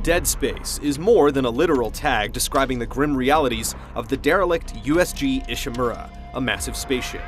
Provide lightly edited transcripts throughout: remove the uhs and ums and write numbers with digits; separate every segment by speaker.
Speaker 1: Dead Space is more than a literal tag describing the grim realities of the derelict USG Ishimura, a massive spaceship.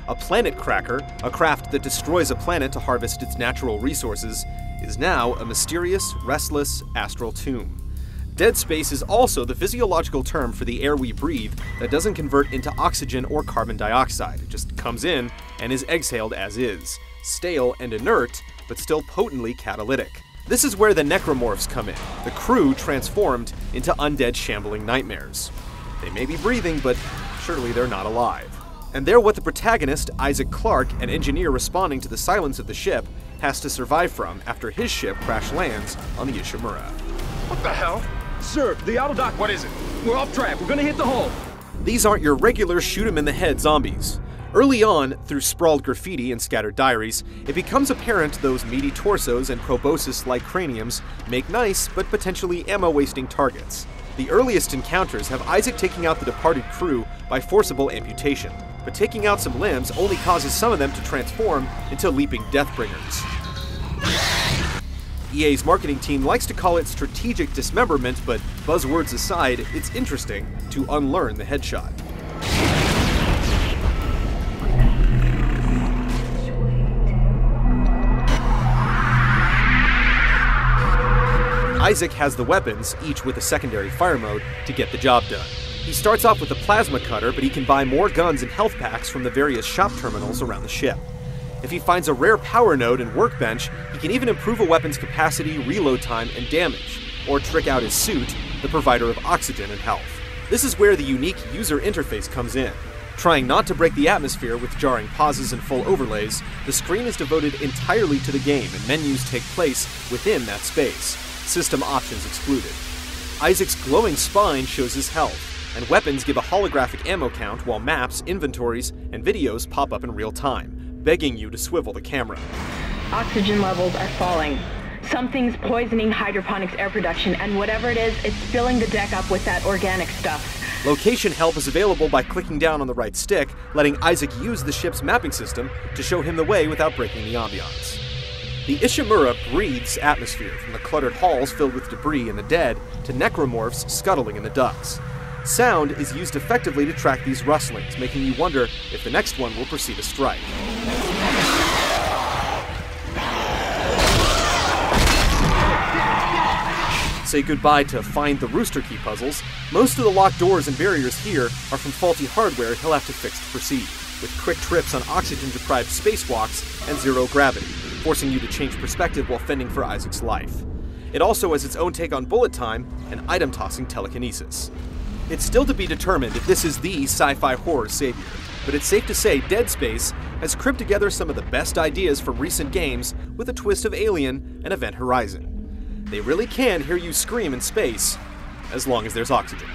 Speaker 1: A planet cracker, a craft that destroys a planet to harvest its natural resources, is now a mysterious, restless astral tomb. Dead space is also the physiological term for the air we breathe that doesn't convert into oxygen or carbon dioxide. It just comes in and is exhaled as is, stale and inert, but still potently catalytic. This is where the necromorphs come in, the crew transformed into undead shambling nightmares. They may be breathing, but surely they're not alive. And they're what the protagonist, Isaac Clarke, an engineer responding to the silence of the ship, has to survive from after his ship crash lands on the Ishimura.
Speaker 2: What the hell?
Speaker 3: Sir, the auto dock.
Speaker 2: What is it?
Speaker 3: We're off track. We're gonna hit the hull.
Speaker 1: These aren't your regular shoot-'em-in-the-head zombies. Early on, through sprawled graffiti and scattered diaries, it becomes apparent those meaty torsos and proboscis-like craniums make nice but potentially ammo-wasting targets. The earliest encounters have Isaac taking out the departed crew by forcible amputation, but taking out some limbs only causes some of them to transform into leaping Deathbringers. EA's marketing team likes to call it strategic dismemberment, but buzzwords aside, it's interesting to unlearn the headshot. Isaac has the weapons, each with a secondary fire mode, to get the job done. He starts off with a plasma cutter, but he can buy more guns and health packs from the various shop terminals around the ship. If he finds a rare power node and workbench, he can even improve a weapon's capacity, reload time, and damage, or trick out his suit, the provider of oxygen and health. This is where the unique user interface comes in. Trying not to break the atmosphere with jarring pauses and full overlays, the screen is devoted entirely to the game and menus take place within that space, system options excluded. Isaac's glowing spine shows his health, and weapons give a holographic ammo count while maps, inventories, and videos pop up in real time, begging you to swivel the camera.
Speaker 4: Oxygen levels are falling. Something's poisoning hydroponics air production, and whatever it is, it's filling the deck up with that organic stuff.
Speaker 1: Location help is available by clicking down on the right stick, letting Isaac use the ship's mapping system to show him the way without breaking the ambiance. The Ishimura breathes atmosphere, from the cluttered halls filled with debris and the dead to necromorphs scuttling in the ducts. Sound is used effectively to track these rustlings, making you wonder if the next one will proceed a strike. Say goodbye to find the rooster key puzzles. Most of the locked doors and barriers here are from faulty hardware he'll have to fix to proceed, with quick trips on oxygen-deprived spacewalks and zero gravity, forcing you to change perspective while fending for Isaac's life. It also has its own take on bullet time and item-tossing telekinesis. It's still to be determined if this is the sci-fi horror savior, but it's safe to say Dead Space has cribbed together some of the best ideas from recent games with a twist of Alien and Event Horizon. They really can hear you scream in space, as long as there's oxygen.